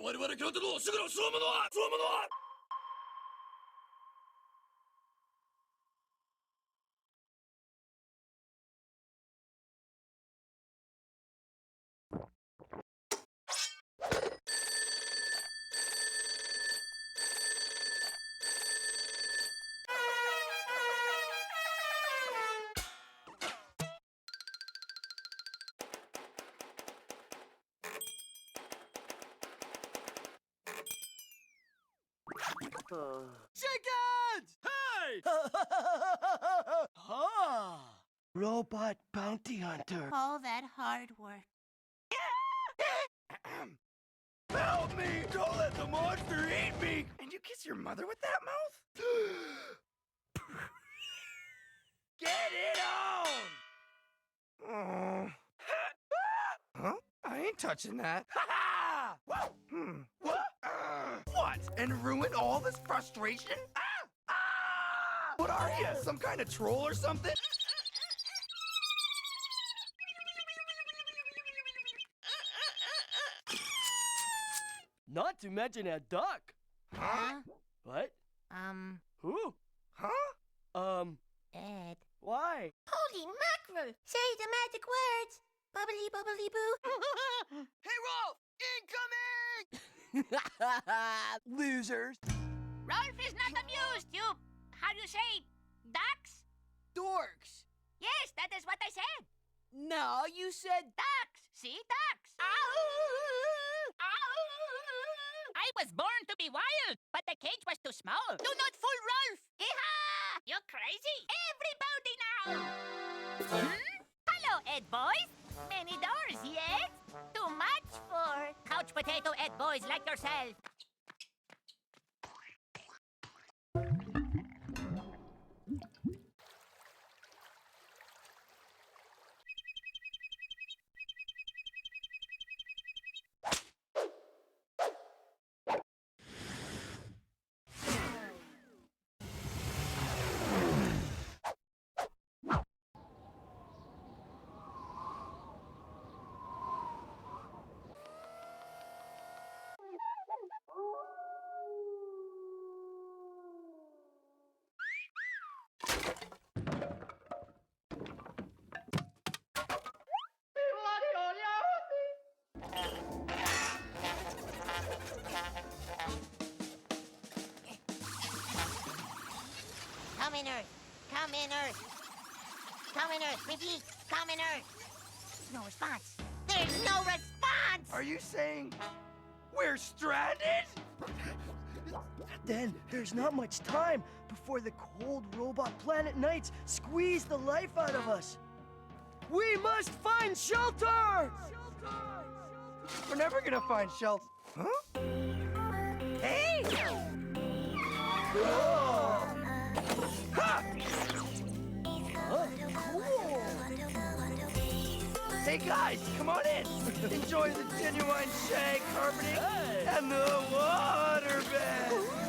我々キャラテのすぐのすわものはすわものはChickens! Hey! Robot bounty hunter. All that hard work. Help me! Don't let the monster eat me! And you kiss your mother with that mouth? Get it on! Huh? I ain't touching that. Ha ha! What? What? And ruin all this frustration? What are you? Some kind of troll or something? Not to mention a duck. Huh? What? Who? Huh? Ed. Why? Holy mackerel! Say the magic words. Bubbly, bubbly, boo. Hey, Rolf! Incoming! Losers. Rolf is not amused, you... How do you say? Ducks? Dorks. Yes, that is what I said. No, you said... Ducks. See? Ducks. I was born to be wild, but the cage was too small. Do not fool Rolf. Hee-haw! You're crazy. Everybody now. Hello, Ed boys. Many doors, yes? potato head boys like yourself. Come in, Earth. Come in, Earth. Come in, Earth. Repeat. Come in, Earth. No response. There's no response! Are you saying we're stranded? Then there's not much time before the cold robot planet nights squeeze the life out of us. We must find shelter! We're never gonna find shelter. Huh? Hey! Whoa! Ha! Hey guys, come on in. Enjoy the genuine shag carpeting and the water bed.